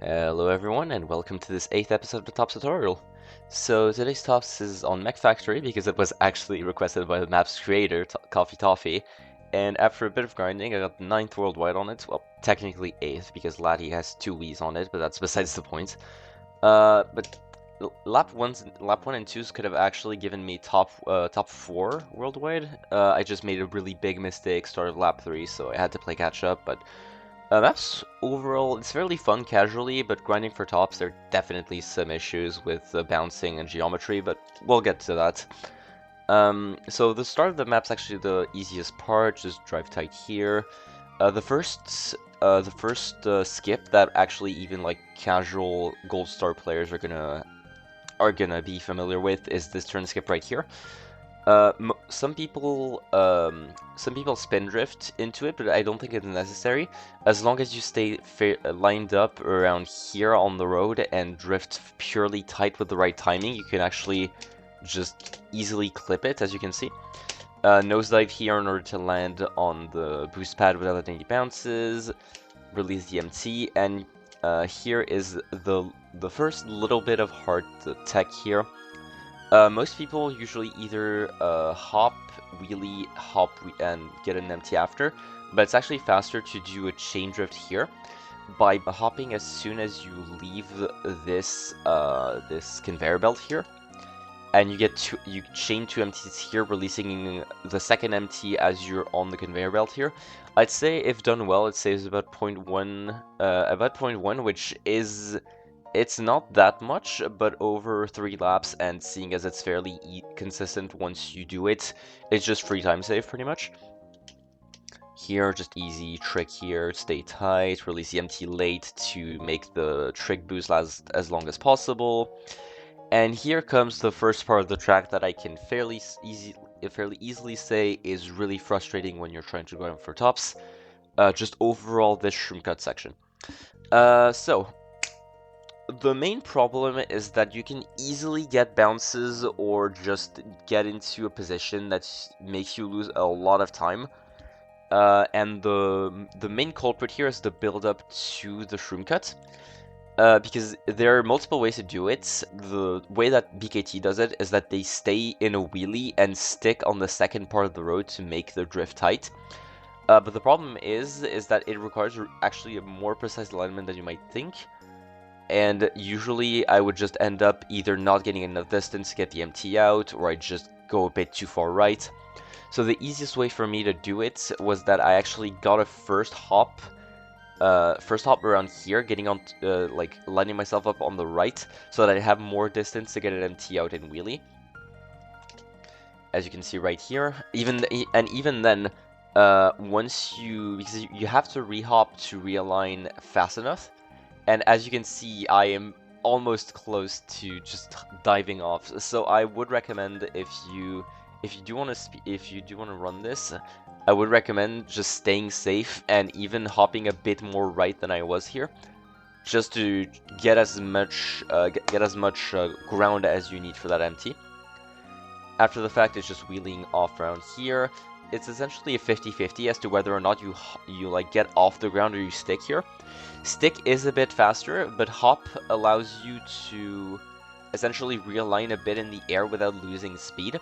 Hello everyone and welcome to this 8th episode of the Tops tutorial. So today's Tops is on Mech Factory because it was actually requested by the map's creator, Coffee Toffee, and after a bit of grinding I got 9th worldwide on it, well technically 8th because Laddie has 2 Wii's on it, but that's besides the point. But lap 1 and 2s could have actually given me top 4 worldwide. I just made a really big mistake start of lap 3, so I had to play catch up, but maps overall, it's fairly fun casually, but grinding for tops, there are definitely some issues with bouncing and geometry, but we'll get to that. So the start of the map's actually the easiest part, just drive tight here. The first skip that actually even like casual gold star players are gonna be familiar with is this turn skip right here. Some people spin drift into it, but I don't think it's necessary. As long as you stay lined up around here on the road and drift purely tight with the right timing, you can actually just easily clip it, as you can see. Nosedive here in order to land on the boost pad without any bounces, release the MT, and here is the first little bit of hard tech here. Most people usually either hop, wheelie, and get an MT after, but it's actually faster to do a chain drift here by hopping as soon as you leave this this conveyor belt here, and you chain 2 MTs here, releasing the second MT as you're on the conveyor belt here. I'd say if done well, it saves about 0.1, which is. It's not that much, but over 3 laps, and seeing as it's fairly consistent once you do it, it's just free time save pretty much. Here, just easy trick here, stay tight, release the MT late to make the trick boost last as long as possible. And here comes the first part of the track that I can fairly easily say is really frustrating when you're trying to go in for tops. Just overall this shroom cut section. So the main problem is that you can easily get bounces or just get into a position that makes you lose a lot of time. And the main culprit here is the build-up to the shroom cut. Because there are multiple ways to do it. The way that BKT does it is that they stay in a wheelie and stick on the second part of the road to make the drift tight. But the problem is that it requires actually a more precise alignment than you might think. And usually I would just end up either not getting enough distance to get the MT out, or I just go a bit too far right. So the easiest way for me to do it was that I actually got a first hop around here, getting on, like lining myself up on the right, so that I have more distance to get an MT out in wheelie. As you can see right here, even then, because you have to rehop to realign fast enough. And as you can see, I am almost close to just diving off. So I would recommend if you do want to run this, I would recommend just staying safe and even hopping a bit more right than I was here, just to get as much ground as you need for that MT. After the fact, it's just wheeling off around here. It's essentially a 50-50 as to whether or not you like get off the ground or you stick here. Stick is a bit faster, but hop allows you to essentially realign a bit in the air without losing speed.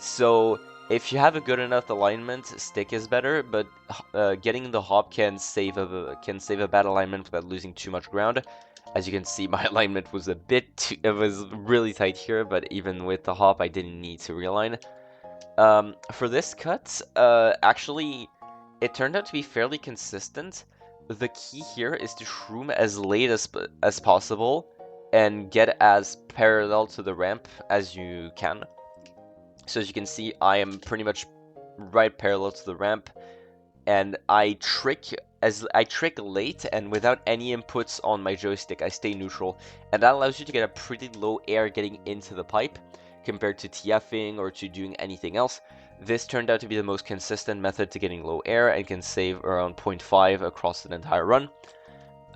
So if you have a good enough alignment, stick is better, but getting the hop can save a bad alignment without losing too much ground. As you can see, my alignment was it was really tight here, but even with the hop, I didn't need to realign. For this cut, actually, it turned out to be fairly consistent. The key here is to shroom as late as possible and get as parallel to the ramp as you can. So as you can see, I am pretty much right parallel to the ramp, and I trick late and without any inputs on my joystick. I stay neutral, and that allows you to get a pretty low air getting into the pipe compared to TFing or to doing anything else. This turned out to be the most consistent method to getting low air and can save around 0.5 across an entire run.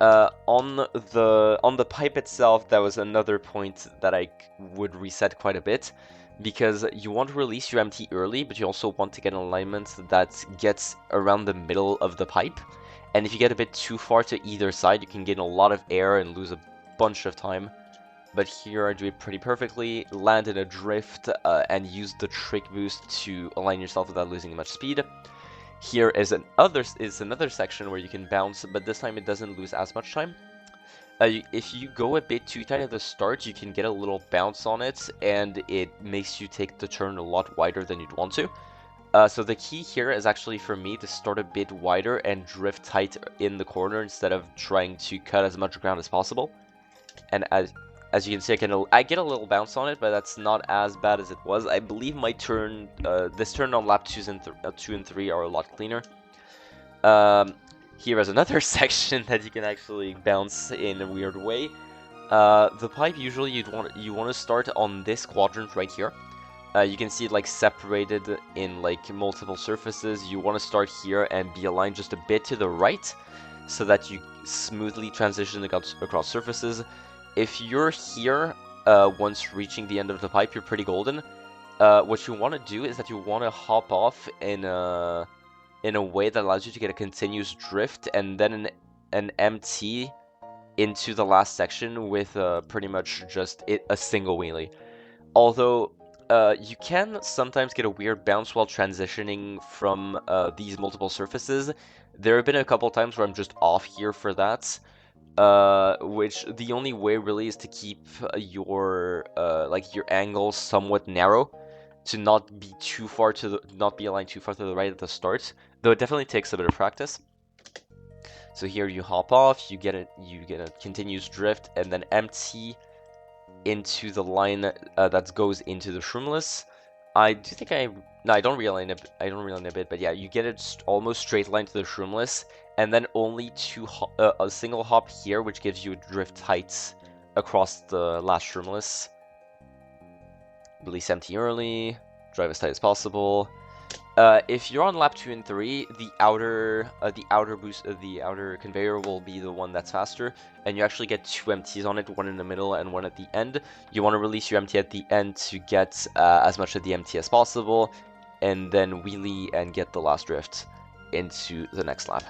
On the pipe itself, that was another point that I would reset quite a bit, because you want to release your MT early, but you also want to get an alignment that gets around the middle of the pipe. And if you get a bit too far to either side, you can gain a lot of air and lose a bunch of time. But here I do it pretty perfectly, land in a drift, and use the trick boost to align yourself without losing much speed. Here is another section where you can bounce, but this time it doesn't lose as much time. If you go a bit too tight at the start, you can get a little bounce on it, and it makes you take the turn a lot wider than you'd want to. So the key here is actually for me to start a bit wider and drift tight in the corner instead of trying to cut as much ground as possible. And as you can see, I get a little bounce on it, but that's not as bad as it was. I believe my turn, this turn on lap 2 and 3 are a lot cleaner. Here is another section that you can actually bounce in a weird way. The pipe, usually you want to start on this quadrant right here. You can see it like separated in like multiple surfaces. You want to start here and be aligned just a bit to the right so that you smoothly transition across surfaces. If you're here once reaching the end of the pipe, you're pretty golden. What you want to do is that you want to hop off in a way that allows you to get a continuous drift and then an MT into the last section with pretty much just a single wheelie. Although you can sometimes get a weird bounce while transitioning from these multiple surfaces. There have been a couple times where I'm just off here for that, which the only way really is to keep your your angle somewhat narrow, to not be too far not be aligned too far to the right at the start. Though it definitely takes a bit of practice. So here you hop off, you get a continuous drift, and then MT into the line that goes into the shroomless. I don't realign a bit, but yeah, you get it almost straight line to the shroomless, and then only a single hop here, which gives you drift heights across the last shroomless. Release empty early, drive as tight as possible. If you're on lap 2 and 3, the outer conveyor will be the one that's faster, and you actually get 2 MTs on it, one in the middle and one at the end. You want to release your MT at the end to get as much of the MT as possible, and then wheelie and get the last drift into the next lap.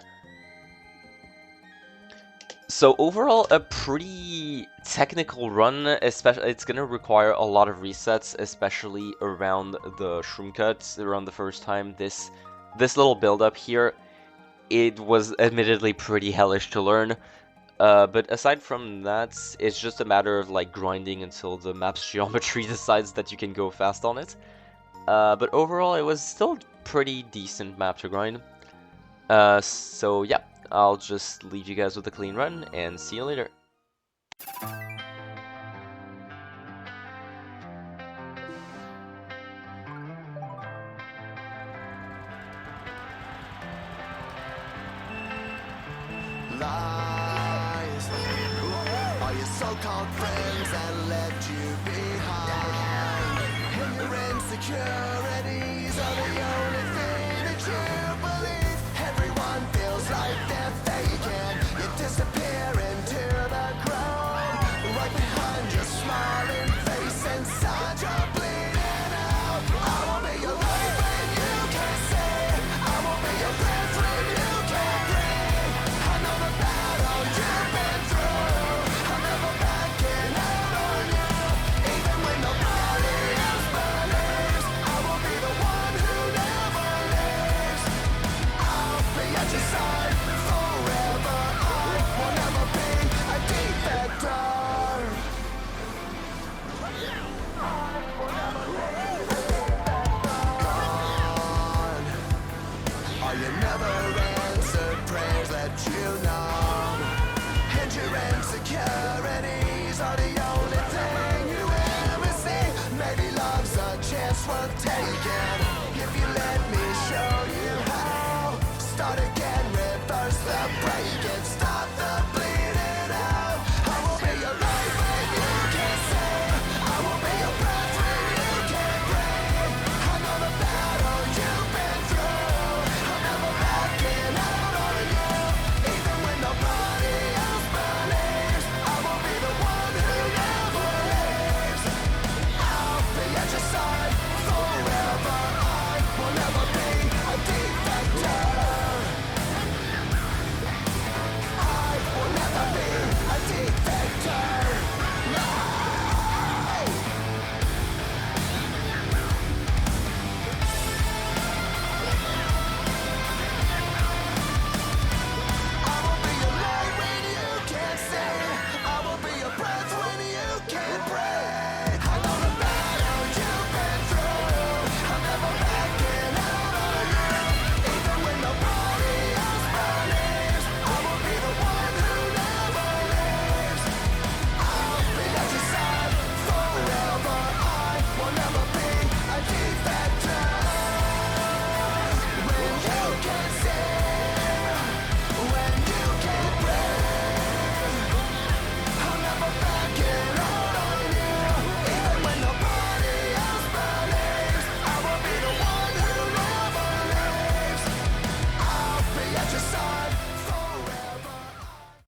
So overall, a pretty technical run. Especially, it's gonna require a lot of resets, especially around the shroom cuts. Around the first time, this little build up here, it was admittedly pretty hellish to learn. But aside from that, it's just a matter of like grinding until the map's geometry decides that you can go fast on it. But overall, it was still pretty decent map to grind. So yeah. I'll just leave you guys with a clean run, and see you later. Lies, all your so-called friends that left you behind, and your insecurities are the only thing that you